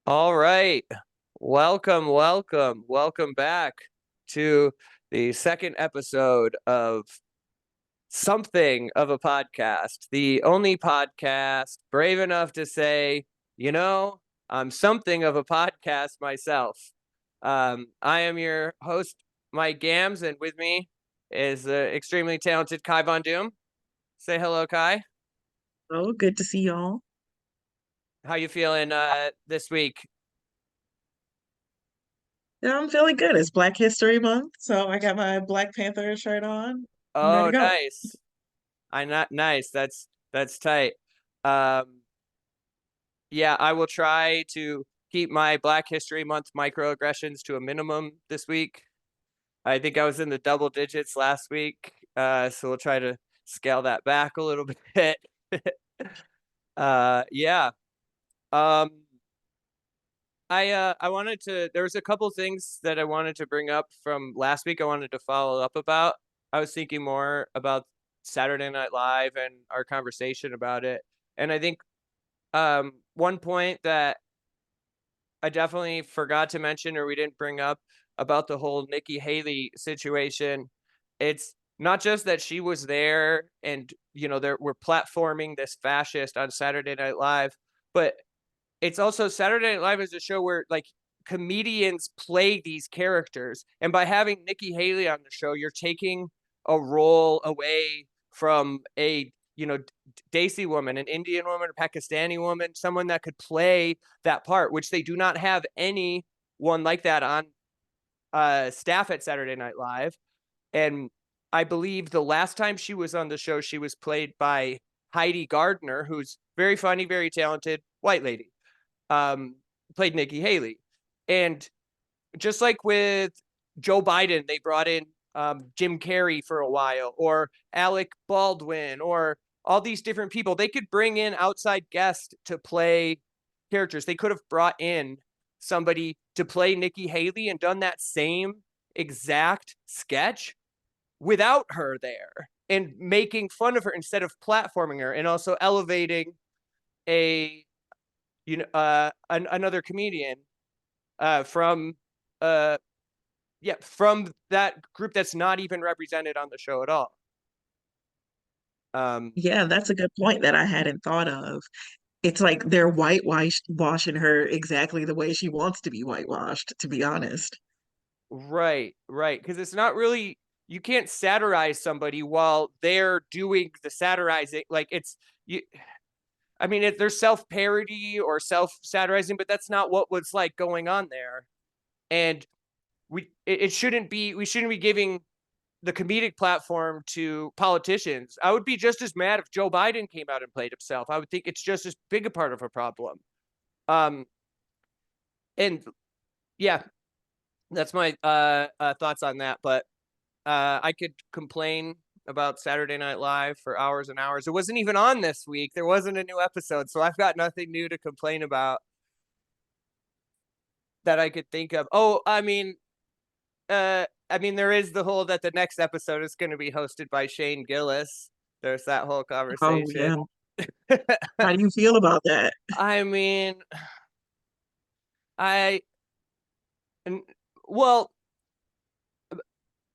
All right. Welcome back to the second episode of Something of a Podcast, the only podcast brave enough to say, you know, I'm something of a podcast myself. I am your host, Mike Gamms, and with me is the extremely talented Kai VonDoom. Say hello, Kai. Oh, good to see y'all. How you feeling this week? Yeah, I'm feeling good. It's Black History Month, so I got my Black Panther shirt on. I'm ready Oh, to go. nice. I not nice. That's tight. Um, yeah, I will try to keep my Black History Month microaggressions to a minimum this week. I think I was in the double digits last week, so we'll try to scale that back a little bit. Yeah. Um, I wanted to. There was a couple things that I wanted to bring up from last week. I wanted to follow up about. I was thinking more about Saturday Night Live and our conversation about it, and I think one point that I definitely forgot to mention or we didn't bring up about the whole Nikki Haley situation. It's not just that she was there and we're platforming this fascist on Saturday Night Live, but it's also Saturday Night Live is a show where like comedians play these characters, and by having Nikki Haley on the show, you're taking a role away from a Desi woman, an Indian woman, a Pakistani woman, someone that could play that part, which they do not have anyone like that on staff at Saturday Night Live. And I believe the last time she was on the show, she was played by Heidi Gardner, who's very funny, very talented white lady. Um, Played Nikki Haley, and just like with Joe Biden, they brought in Jim Carrey for a while, or Alec Baldwin, or all these different people. They could bring in outside guests to play characters. They could have brought in somebody to play Nikki Haley and done that same exact sketch without her there and making fun of her instead of platforming her, and also elevating a another comedian from uh from that group that's not even represented on the show at all. Um, Yeah, that's a good point that I hadn't thought of. It's like they're whitewashing her exactly the way she wants to be whitewashed, to be honest. right, because it's not really you can't satirize somebody while they're doing the satirizing. Like it's you. I mean, there's self parody or self satirizing, but that's not what was like going on there. And it shouldn't be. We shouldn't be giving the comedic platform to politicians. I would be just as mad if Joe Biden came out and played himself. I would think it's just as big a part of a problem. Um, and yeah, that's my thoughts on that. But I could complain about Saturday Night Live for hours and hours. It wasn't even on this week. There wasn't a new episode, so I've got nothing new to complain about that I could think of. Oh, I mean, there is the whole that the next episode is going to be hosted by Shane Gillis. There's that whole Oh conversation. yeah. How do you feel about that? I mean, I and well,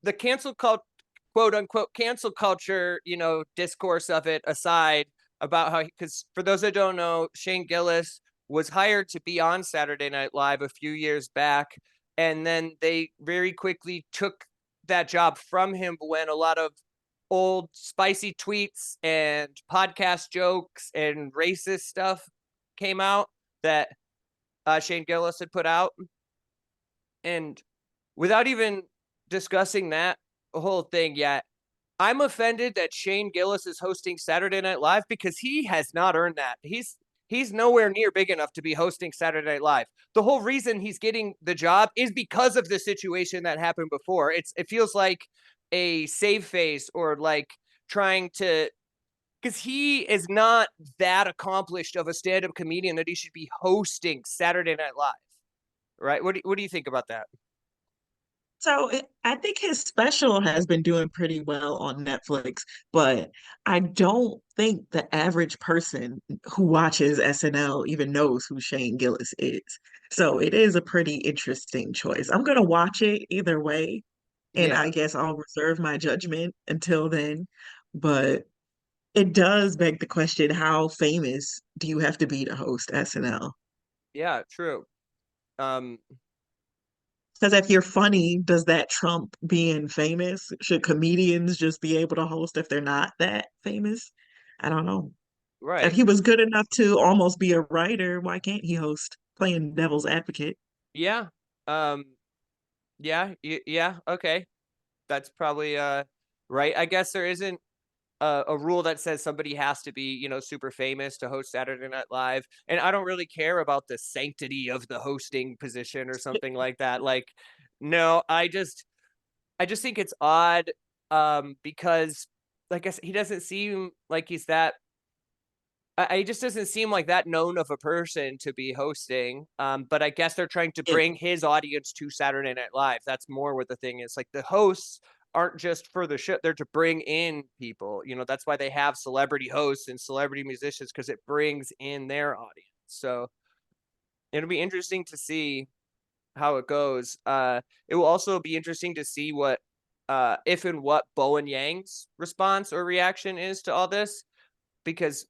the cancel cult, quote unquote cancel culture, discourse of it aside about how because for those that don't know, Shane Gillis was hired to be on Saturday Night Live a few years back, and then they very quickly took that job from him when a lot of old spicy tweets and podcast jokes and racist stuff came out that Shane Gillis had put out. And without even discussing that whole thing yet, I'm offended that Shane Gillis is hosting Saturday Night Live because he has not earned that. He's nowhere near big enough to be hosting Saturday Night Live. The whole reason he's getting the job is because of the situation that happened before. It feels like a save face or like trying to because he is not that accomplished of a stand-up comedian that he should be hosting Saturday Night Live. Right? What do you think about that? I think his special has been doing pretty well on Netflix, but I don't think the average person who watches SNL even knows who Shane Gillis is. So it is a pretty interesting choice. I'm gonna watch it either way, and Yeah, I guess I'll reserve my judgment until then. But it does beg the question, how famous do you have to be to host SNL? yeah, true. Um, Because if you're funny, does that trump being famous? Should comedians just be able to host if they're not that famous? I don't know. If right. he was good enough to almost be a writer, why can't he host playing devil's advocate? Yeah. Um, yeah, yeah, okay. That's probably right. I guess there isn't a rule that says somebody has to be, super famous to host Saturday Night Live. And I don't really care about the sanctity of the hosting position or something like that. Like, no, I just think it's odd because like I said, he doesn't seem like he's that he just doesn't seem like that known of a person to be hosting. But I guess they're trying to Yeah, bring his audience to Saturday Night Live. That's more what the thing is. Like the hosts aren't just for the show; they're to bring in people. That's why they have celebrity hosts and celebrity musicians because it brings in their audience. So it'll be interesting to see how it goes. It will also be interesting to see what, if and what Bowen Yang's response or reaction is to all this because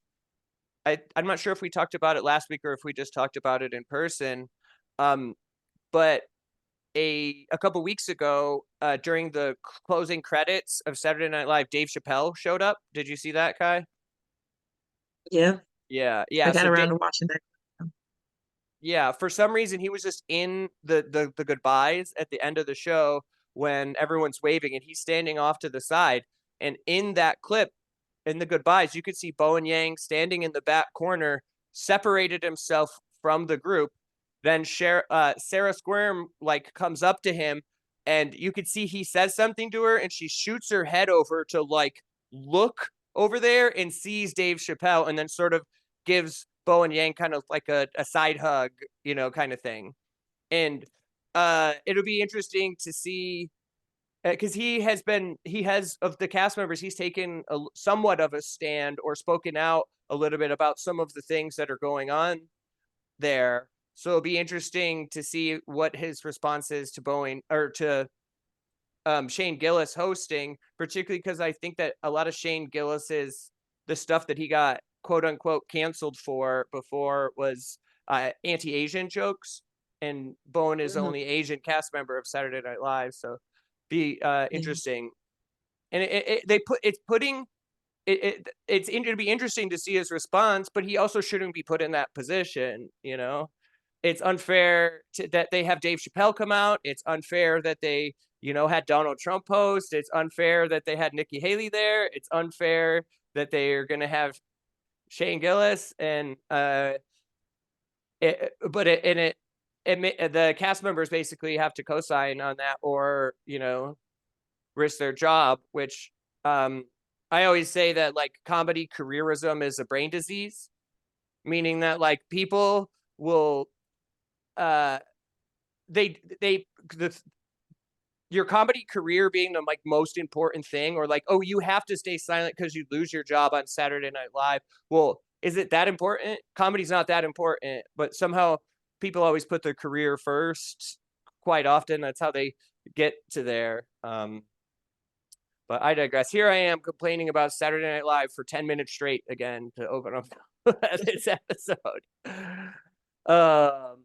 I'm not sure if we talked about it last week or if we just talked about it in person. Um, but a couple weeks ago, during the closing credits of Saturday Night Live, Dave Chappelle showed up. Did you see that, Kai? yeah. Yeah, I yeah. got So around to watching that. yeah, for some reason he was just in the goodbyes at the end of the show when everyone's waving and he's standing off to the side. And in that clip, in the goodbyes, you could see Bowen Yang standing in the back corner, separated himself from the group. Then Sarah Squirm like comes up to him, and you could see he says something to her, and she shoots her head over to like look over there and sees Dave Chappelle, and then sort of gives Bowen Yang kind of like a side hug, kind of thing. And it'll be interesting to see because he has of the cast members, he's taken somewhat of a stand or spoken out a little bit about some of the things that are going on there. So it'll be interesting to see what his response is to Boeing or to Shane Gillis hosting, particularly because I think that a lot of Shane Gillis's the stuff that he got quote unquote canceled for before was anti-Asian jokes, and Bowen is the Mhm. only Asian cast member of Saturday Night Live, so be Yeah. interesting. And they put it's putting it's going to be interesting to see his response, but he also shouldn't be put in that position. It's unfair that they have Dave Chappelle come out. It's unfair that they, had Donald Trump host. It's unfair that they had Nikki Haley there. It's unfair that they are going to have Shane Gillis and but the cast members basically have to co-sign on that or risk their job, which um, I always say that like comedy careerism is a brain disease, meaning that like people will uh they the your comedy career being the like most important thing or like, oh, you have to stay silent because you lose your job on Saturday Night Live. Well, is it that important? Comedy's not that important, but somehow people always put their career first quite often. That's how they get to there. But I digress. Here I am complaining about Saturday Night Live for 10 minutes straight again to open up this episode. Um,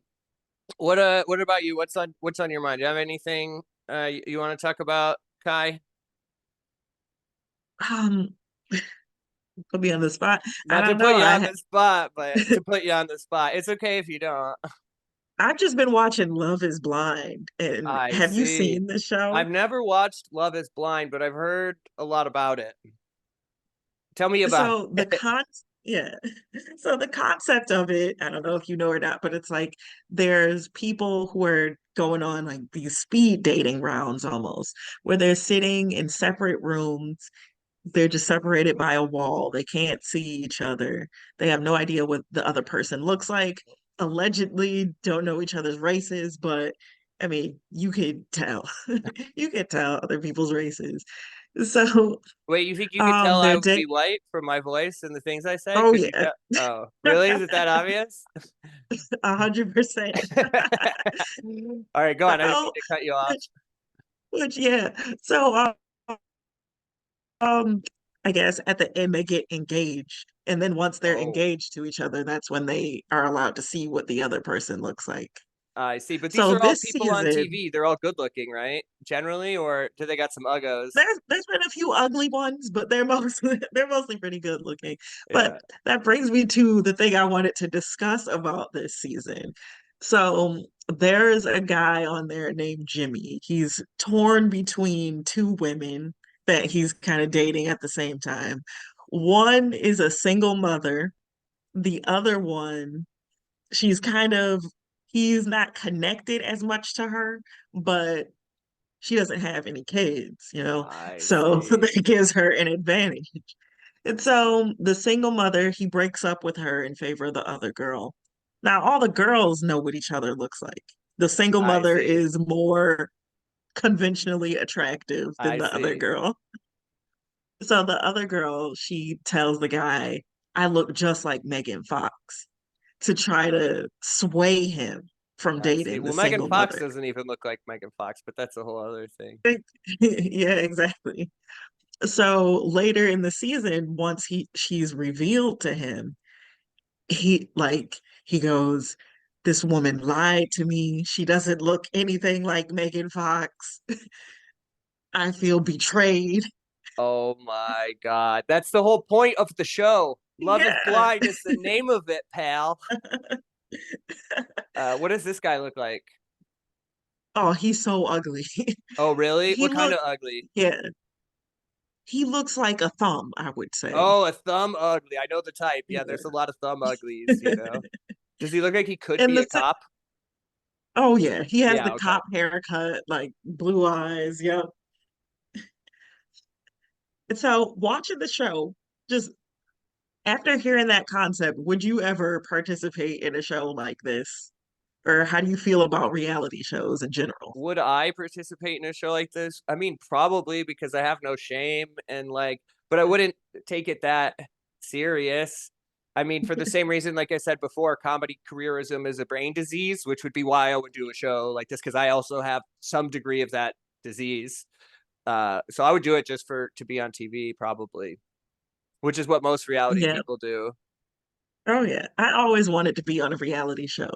what about you? What's on your mind? Do you have anything you want to talk about, Kai? Um, Put me on the spot. I Not to don't put know. you on the spot, but to put you on the spot. It's okay if you don't. I've just been watching Love is Blind. And I have you see. seen the show? I've never watched Love is Blind, but I've heard a lot about it. Tell me about So the it. con yeah. So the concept of it, I don't know if you know or not, but it's like there's people who are going on like these speed dating rounds almost, where they're sitting in separate rooms. They're just separated by a wall. They can't see each other. They have no idea what the other person looks like. Allegedly don't know each other's races, but I mean, you could tell. You could tell other people's races. So, Wait, you think you could tell I they're would be date. white from my voice and the things I say? Oh Could you yeah, tell? Oh, really? Is it that obvious? 100%. All right, go on. I didn't mean So, to cut you off. which yeah. So, um, I guess at the end they get engaged, and then once they're Oh, engaged to each other, that's when they are allowed to see what the other person looks like. I see. But these So are all this people on season, TV. They're all good looking, right? Generally, or do they got some uggos? there's been a few ugly ones, but they're mostly they're mostly pretty good looking. Yeah. But that brings me to the thing I wanted to discuss about this season. So there's a guy on there named Jimmy. He's torn between two women that he's kind of dating at the same time. One is a single mother. The other one, she's kind of, he's not connected as much to her, but she doesn't have any kids, you know? I So see. that gives her an advantage. And so the single mother, he breaks up with her in favor of the other girl. Now, all the girls know what each other looks like. The single I mother see. is more conventionally attractive than I the other see. girl. So the other girl, she tells the guy, I look just like Megan Fox, to try to sway him from I see. dating the Well, Megan single Fox mother. doesn't even look like Megan Fox, but that's a whole other thing. Yeah, exactly. So later in the season, once she's revealed to him, he goes, this woman lied to me. She doesn't look anything like Megan Fox. I feel betrayed. Oh my God. That's the whole point of the show. Love is Yeah. Blind is the name of it, pal. What does this guy look like? Oh, he's so ugly. Oh, really? He What kind look of ugly? Yeah, he looks like a thumb, I would say. Oh, a thumb ugly. I know the type. Yeah, Yeah. there's a lot of thumb uglies, you know. Does he look like he could And be a cop? oh yeah, he has the Yeah, okay. cop haircut, like blue eyes. Yep. And so watching the show, just after hearing that concept, would you ever participate in a show like this? Or how do you feel about reality shows in general? Would I participate in a show like this? I mean, probably because I have no shame and like, but I wouldn't take it that serious. I mean, for the same reason, like I said before, comedy careerism is a brain disease, which would be why I would do a show like this because I also have some degree of that disease. So I would do it just for to be on TV, probably, which is what most reality Yeah. people do. Oh yeah. I always wanted to be on a reality show,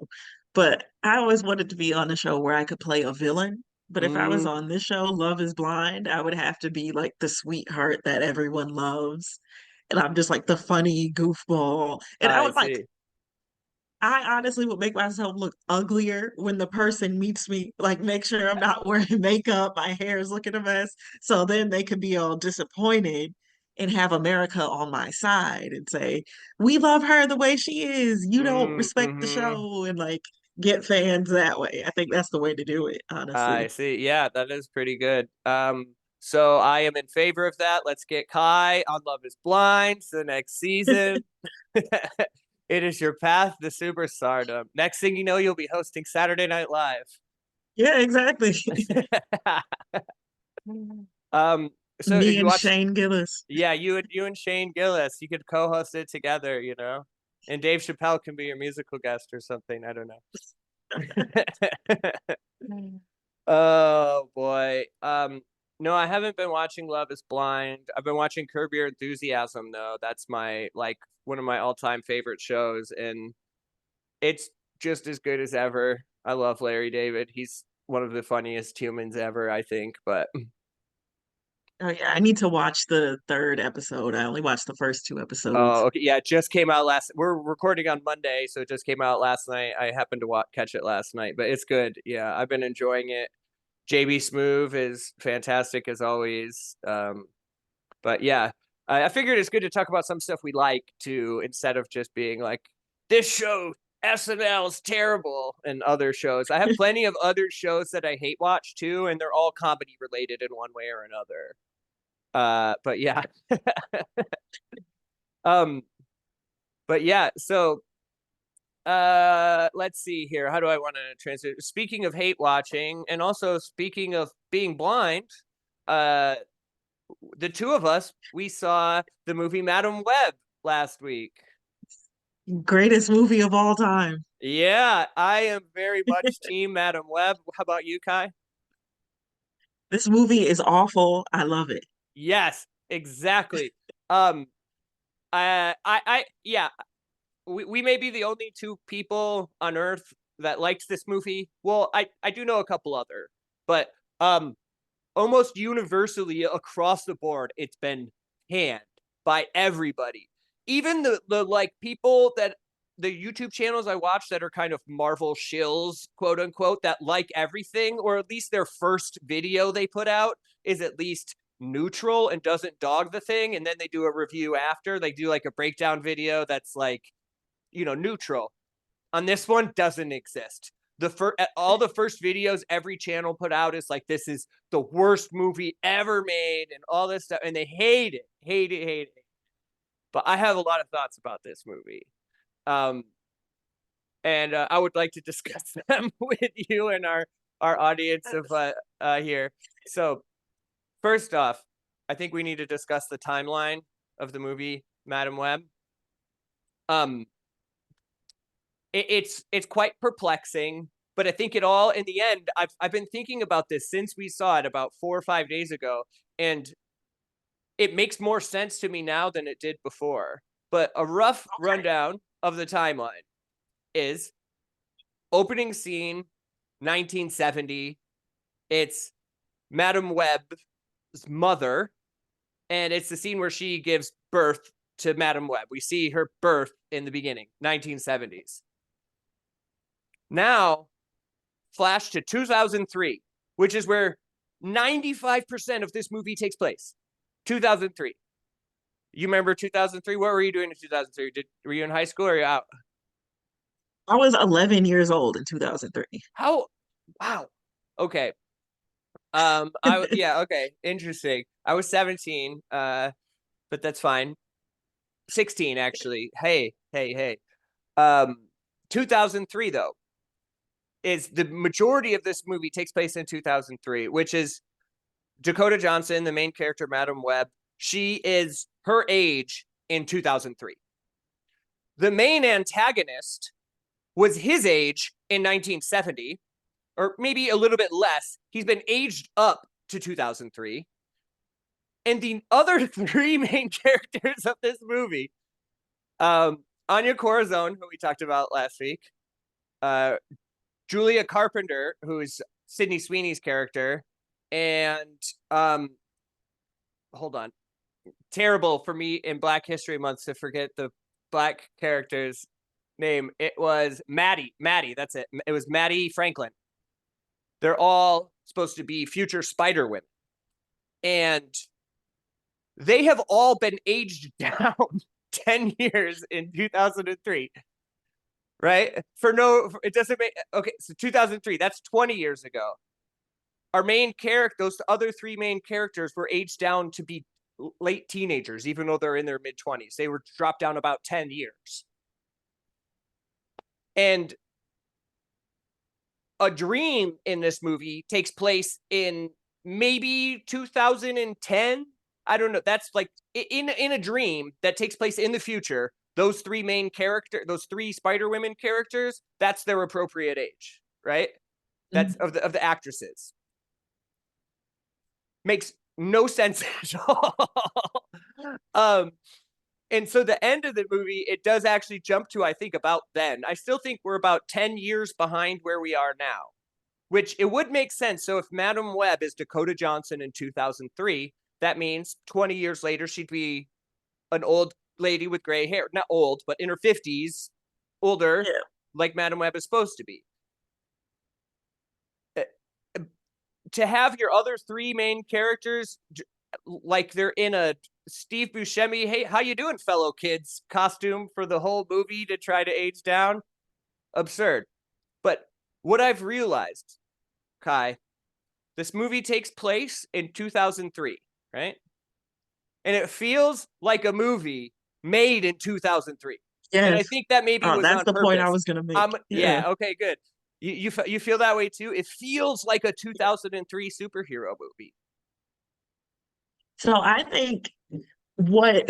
but I always wanted to be on a show where I could play a villain. But if I was Mm, on this show, Love is Blind, I would have to be like the sweetheart that everyone loves. And I'm just like the funny goofball. And I I would like see. I honestly would make myself look uglier when the person meets me, like make sure I'm not wearing makeup, my hair is looking a mess. So then they could be all disappointed and have America on my side and say, we love her the way she is. You don't respect the Mm-hmm. show and like get fans that way. I think that's the way to do it, I honestly. see. Yeah, that is pretty good. So I am in favor of that. Let's get Kai on Love is Blind the next season. It is your path to superstardom. Next thing you know, you'll be hosting Saturday Night Live. Yeah, exactly. um, so Me if you and watch, Shane Gillis. yeah, you and Shane Gillis, you could co-host it together, you know, and Dave Chappelle can be your musical guest or something. I don't know. Oh boy. No, I haven't been watching Love is Blind. I've been watching Curb Your Enthusiasm though. That's my like one of my all-time favorite shows and it's just as good as ever. I love Larry David. He's one of the funniest humans ever, I think, but Oh yeah, I need to watch the third episode. I only watched the first two episodes. oh, okay, yeah, it just came out last. We're recording on Monday, so it just came out last night. I happened to catch it last night, but it's good. Yeah, I've been enjoying it. JB Smoove is fantastic as always. But yeah, I figured it's good to talk about some stuff we like too, instead of just being like, this show, SNL is terrible, and other shows. I have plenty of other shows that I hate watch too, and they're all comedy related in one way or another. But yeah. um, but yeah, so Let's see here. How do I want to translate? Speaking of hate watching, and also speaking of being blind, uh, the two of us, we saw the movie Madam Web last week. Greatest movie of all time. Yeah, I am very much team Madam Web. How about you, Kai? This movie is awful. I love it. Yes, exactly. Yeah, we may be the only two people on Earth that likes this movie. Well, I do know a couple other, but um, almost universally across the board, it's been panned by everybody. Even the like people that the YouTube channels I watch that are kind of Marvel shills, quote unquote, that like everything, or at least their first video they put out is at least neutral and doesn't dog the thing. And then they do a review after. They do like a breakdown video that's like, neutral. On this one, doesn't exist. All the first videos every channel put out is like, this is the worst movie ever made and all this stuff, and they hate it, hate it, hate it. But I have a lot of thoughts about this movie, um, and I would like to discuss them with you and our audience of here. So first off, I think we need to discuss the timeline of the movie Madam Web. Um, it's quite perplexing, but I think it all in the end. I've been thinking about this since we saw it about 4 or 5 days ago, and it makes more sense to me now than it did before. But a rough Okay. rundown of the timeline is opening scene 1970. It's Madam Web's mother, and it's the scene where she gives birth to Madam Web. We see her birth in the beginning, 1970s. Now, flash to 2003, which is where 95% of this movie takes place. 2003. You remember 2003? What were you doing in 2003? Were you in high school or were you out? I was 11 years old in 2003. How? Wow. Okay. Yeah, okay. Interesting. I was 17, but that's fine. 16 actually. Hey, hey, hey. Um 2003 though is the majority of this movie takes place in 2003, which is Dakota Johnson, the main character, Madam Web. She is her age in 2003. The main antagonist was his age in 1970, or maybe a little bit less. He's been aged up to 2003. And the other three main characters of this movie, Anya Corazon, who we talked about last week, uh, Julia Carpenter, who's Sydney Sweeney's character, and hold on, terrible for me in Black History Month to forget the black character's name. It was Maddie. Maddie, that's it. It was Maddie Franklin. They're all supposed to be future Spider Women, and they have all been aged down 10 years in 2003, right? It doesn't make, okay, so 2003, that's 20 years ago. Our main character, those other three main characters were aged down to be late teenagers, even though they're in their mid 20s. They were dropped down about 10 years. And a dream in this movie takes place in maybe 2010. I don't know. That's like in a dream that takes place in the future. Those three Spider Women characters, that's their appropriate age, right? That's of the actresses. Makes no sense at all. um, and so the end of the movie, it does actually jump to, I think, about then. I still think we're about 10 years behind where we are now, which it would make sense. So if Madam Web is Dakota Johnson in 2003, that means 20 years later, she'd be an old lady with gray hair. Not old, but in her 50s, older, Yeah. like Madam Web is supposed to be. To have your other three main characters like they're in a Steve Buscemi, hey, how you doing, fellow kids costume for the whole movie to try to age down? Absurd. But what I've realized, Kai, this movie takes place in 2003, right? And it feels like a movie made in 2003. And I Yes. think that maybe Oh, was that's on the point I purpose. was gonna make. Yeah. Yeah, okay, good. You feel that way too? It feels like a 2003 superhero movie. So I think what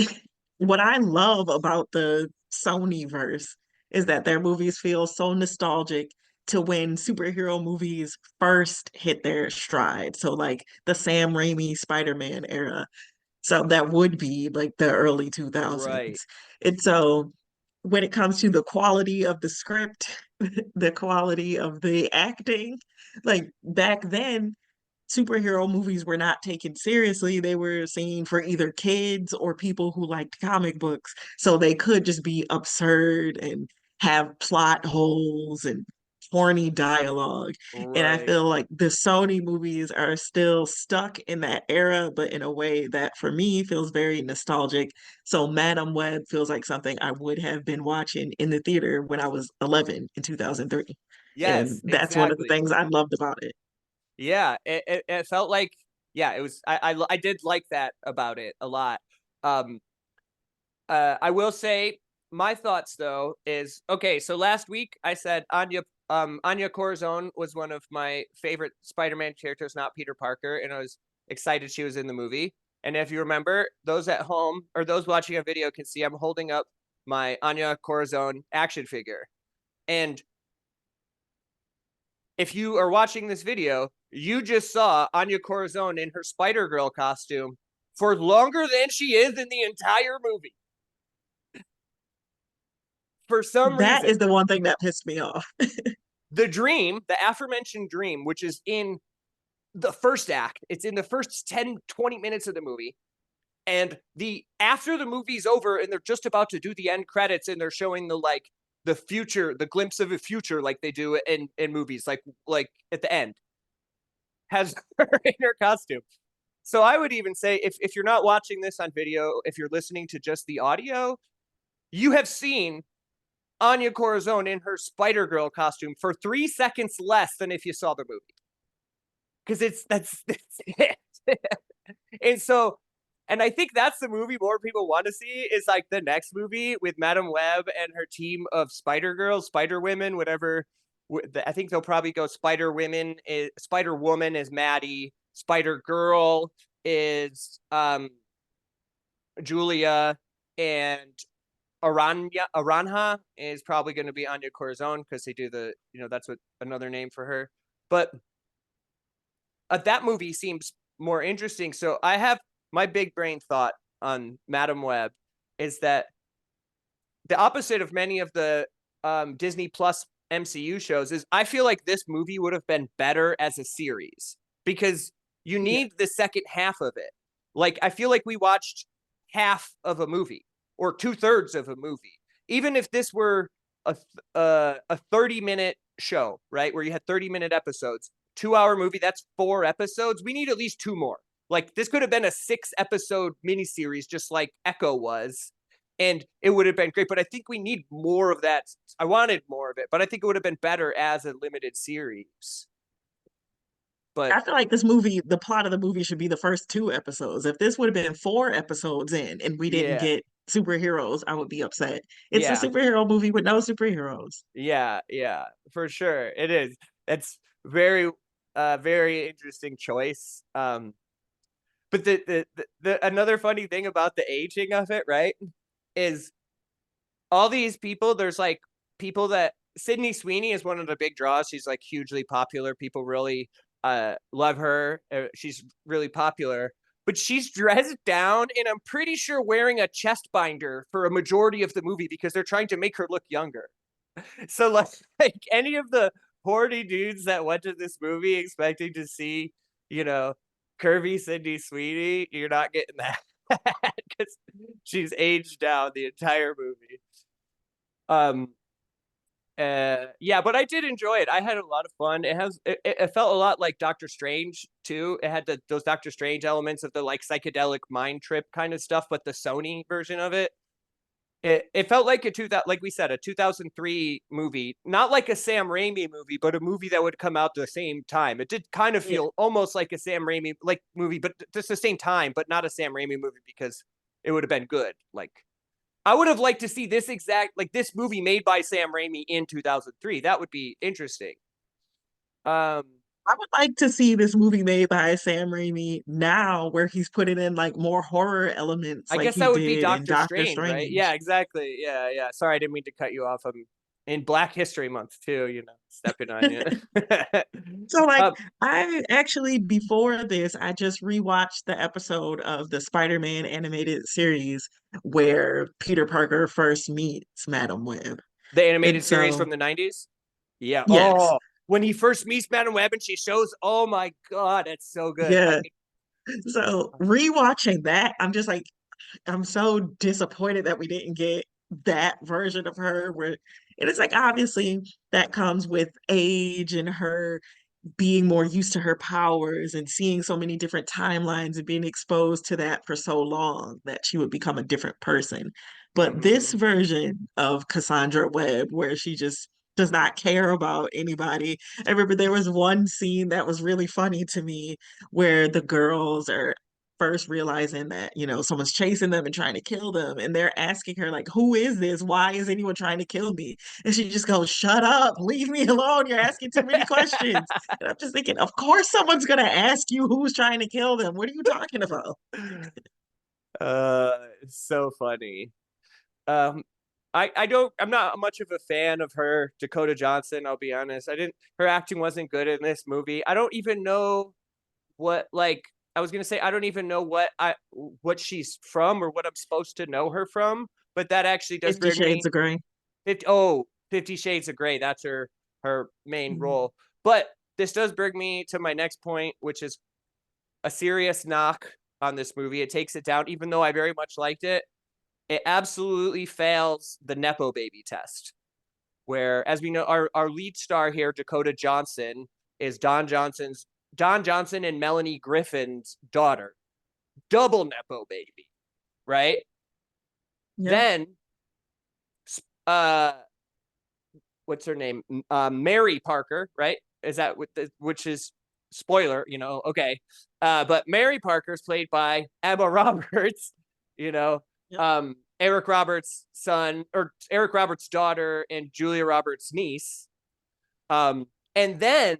what I love about the Sony verse is that their movies feel so nostalgic to when superhero movies first hit their stride. So like the Sam Raimi Spider-Man era. So that would be like the early Right. 2000s. And so when it comes to the quality of the script, the quality of the acting, like back then superhero movies were not taken seriously. They were seen for either kids or people who liked comic books. So they could just be absurd and have plot holes and corny dialogue. And I Right. feel like the Sony movies are still stuck in that era, but in a way that for me feels very nostalgic. So Madam Web feels like something I would have been watching in the theater when I was 11 in 2003. And Yes, that's one of the exactly. things I loved about it. Yeah, it felt like yeah, it was I did like that about it a lot. Um I will say my thoughts though is okay, so last week I said Anya Corazon was one of my favorite Spider-Man characters, not Peter Parker, and I was excited she was in the movie. And if you remember, those at home or those watching a video can see I'm holding up my Anya Corazon action figure. And if you are watching this video, you just saw Anya Corazon in her Spider Girl costume for longer than she is in the entire movie. For some That reason, is the one thing that pissed me off. the dream, the aforementioned dream, which is in the first act, it's in the first 10, 20 minutes of the movie. And the after the movie's over and they're just about to do the end credits and they're showing the future, the glimpse of a future like they do in movies, like at the end, has her in her costume. So I would even say if you're not watching this on video, if you're listening to just the audio, you have seen Anya Corazon in her Spider Girl costume for 3 seconds less than if you saw the movie. Because that's it. And so, and I think that's the movie more people want to see is like the next movie with Madam Web and her team of Spider Girls, Spider Women, whatever. I think they'll probably go Spider Women, Spider Woman is Maddie, Spider Girl is Julia, and Aranja is probably going to be Anya Corazon because they do that's what another name for her. But that movie seems more interesting. So I have my big brain thought on Madam Web is that the opposite of many of the Disney Plus MCU shows is I feel like this movie would have been better as a series because you Yeah. need the second half of it. Like I feel like we watched half of a movie or 2/3 of a movie. Even if this were a 30-minute show, right, where you had 30-minute episodes, 2 hour movie, that's 4 episodes. We need at least two more. Like this could have been a 6 episode miniseries, just like Echo was, and it would have been great. But I think we need more of that. I wanted more of it, but I think it would have been better as a limited series. But I feel like this movie, the plot of the movie should be the first two episodes. If this would have been four episodes in and we didn't yeah, get superheroes, I would be upset. It's a yeah, superhero movie with no superheroes. yeah, for sure. It is. It's very interesting choice. But the another funny thing about the aging of it, right, is all these people. There's like people that Sydney Sweeney is one of the big draws. She's like hugely popular. People really love her. She's really popular, but she's dressed down, and I'm pretty sure wearing a chest binder for a majority of the movie because they're trying to make her look younger. So like any of the horny dudes that went to this movie expecting to see, you know, curvy Sydney Sweeney, you're not getting that because she's aged down the entire movie. Um, yeah, but I did enjoy it. I had a lot of fun. It felt a lot like Doctor Strange too. It had those Doctor Strange elements of the like psychedelic mind trip kind of stuff, but the Sony version of it. It felt like like we said, a 2003 movie, not like a Sam Raimi movie, but a movie that would come out the same time. It did kind of Yeah. feel almost like a Sam Raimi like movie, but just the same time, but not a Sam Raimi movie because it would have been good. Like I would have liked to see this exact, like this movie made by Sam Raimi in 2003. That would be interesting. Um, I would like to see this movie made by Sam Raimi now, where he's putting in like more horror elements I like guess he that would be did in Doctor Doctor Strange, right? Yeah, Strange. exactly. Yeah, yeah. Sorry, I didn't mean to cut you off. I'm in Black History Month too. Stepping on you. So like um, I actually before this I just rewatched the episode of the Spider-Man animated series where Peter Parker first meets Madam Web. the And animated series so from the 90s. Yeah. yes, Oh, when he first meets Madam Web and she shows, oh my God, that's so good. yeah. So rewatching that, I'm just like I'm so disappointed that we didn't get that version of her where it is like obviously that comes with age and her being more used to her powers and seeing so many different timelines and being exposed to that for so long that she would become a different person. But this Mhm. version of Cassandra Webb, where she just does not care about anybody. I remember there was one scene that was really funny to me where the girls are first realizing that, someone's chasing them and trying to kill them. And they're asking her, like, who is this? Why is anyone trying to kill me? And she just goes, shut up, leave me alone. You're asking too many questions. And I'm just thinking, of course someone's gonna ask you who's trying to kill them. What are you talking about? It's so funny. Um, I'm not much of a fan of her, Dakota Johnson. I'll be honest. Her acting wasn't good in this movie. I don't even know what, like, I was gonna say, I don't even know what she's from or what I'm supposed to know her from. But that actually does 50 bring Shades me of Grey. 50 Shades of Grey. That's her main Mhm. role. But this does bring me to my next point, which is a serious knock on this movie. It takes it down, even though I very much liked it. It absolutely fails the Nepo baby test, where, as we know, our lead star here, Dakota Johnson, is Don Johnson and Melanie Griffin's daughter. Double Nepo baby, right? Yeah. Then, uh, what's her name? Mary Parker, right? Is that which is spoiler, okay. But Mary Parker is played by Emma Roberts, you know, Yep. Eric Roberts' son or Eric Roberts' daughter and Julia Roberts' niece. And then,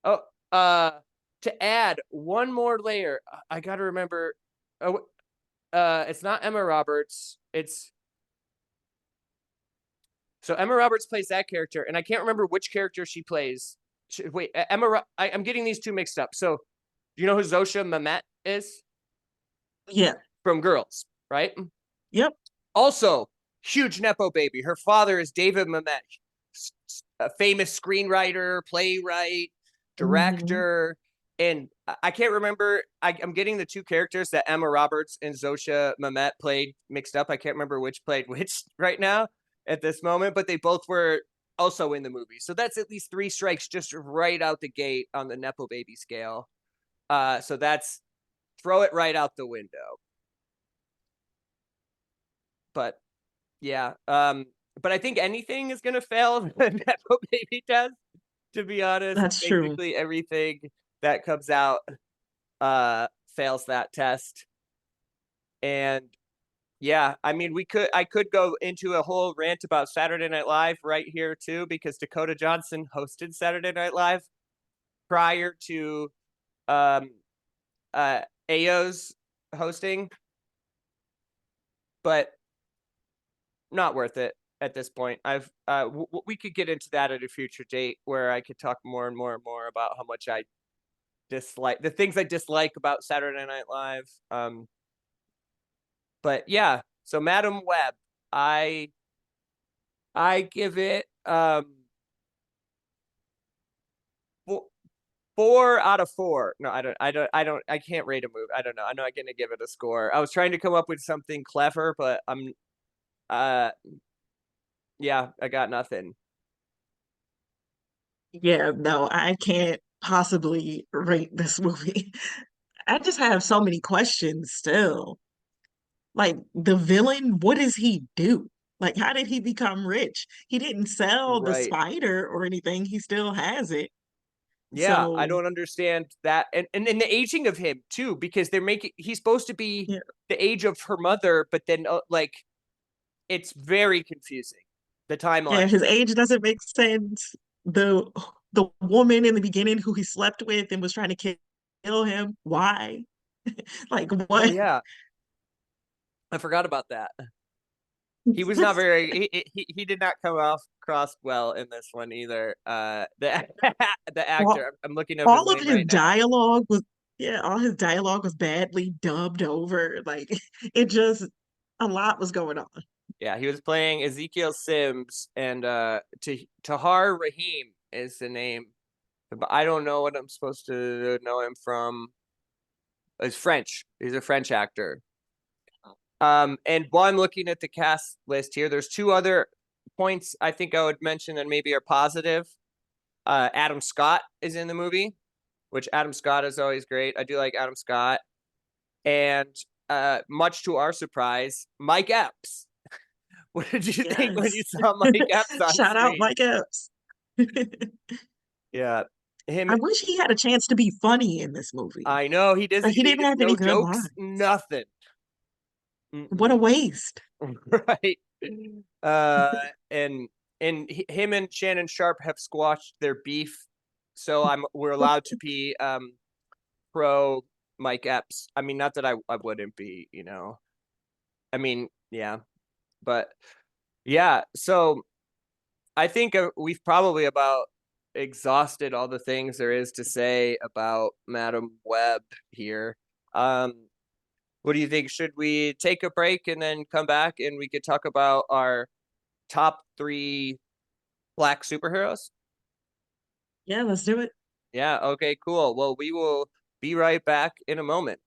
oh, uh, to add one more layer, I got to remember. Oh, it's not Emma Roberts. It's So Emma Roberts plays that character, and I can't remember which character she plays. Wait, I'm getting these two mixed up. So, do you know who Zosha Mamet is Yeah. from Girls, right? Yep. Also, huge nepo baby. Her father is David Mamet, a famous screenwriter, playwright, Hmm. director, and I can't remember. I'm getting the two characters that Emma Roberts and Zosha Mamet played mixed up. I can't remember which played which right now at this moment, but they both were also in the movie. So that's at least three strikes just right out the gate on the nepo baby scale. So that's throw it right out the window. But yeah, but I think anything is gonna fail the nepo baby test. To be honest, That's true. basically everything that comes out fails that test. And yeah, I mean, I could go into a whole rant about Saturday Night Live right here too, because Dakota Johnson hosted Saturday Night Live prior to um uh Ayo's hosting, but not worth it at this point. We could get into that at a future date where I could talk more and more and more about how much I dislike the things I dislike about Saturday Night Live. But yeah, so Madam Web, I I give it 4 out of 4. No, I can't rate a movie. I don't know. I'm not gonna give it a score. I was trying to come up with something clever, but uh yeah, I got nothing. Yeah, no, I can't possibly rate this movie. I just have so many questions still. Like the villain, what does he do? Like, how did he become rich? He didn't sell the Right. spider or anything. He still has it. Yeah, I So, don't understand that, and the aging of him too, because he's supposed to be yeah, the age of her mother, but then like Yeah, it's very confusing. The timeline. his age doesn't make sense. The woman in the beginning who he slept with and was trying to kill him, why? Like Oh what? yeah, I forgot about that. He was not very. He did not come off cross well in this one either. The the all, actor. I'm looking up his all of name his right now. dialogue was yeah, all his dialogue was badly dubbed over. Like it just a lot was going on. Yeah, he was playing Ezekiel Sims, and Tahar Rahim is the name. But I don't know what I'm supposed to know him from. He's French. He's a French actor. And while I'm looking at the cast list here, there's two other points I think I would mention that maybe are positive. Adam Scott is in the movie, which Adam Scott is always great. I do like Adam Scott. And much to our surprise, Mike Epps. What did you think when you Yes. saw Mike Epps on Shout out screen? Mike Epps. Yeah, him. I wish he had a chance to be funny in this movie. I know he does. Like he He didn't has have any no good jokes, lines. nothing. What a Mm-mm. waste. Right. Uh, and him and Shannon Sharp have squashed their beef, so we're allowed to be pro Mike Epps. I mean, not that I wouldn't be, you know. I mean, yeah, but yeah. So I think we've probably about exhausted all the things there is to say about Madam Web here. Um, what do you think? Should we take a break and then come back and we could talk about our top three black superheroes? Yeah, let's do it. Yeah, okay, cool. Well, we will be right back in a moment.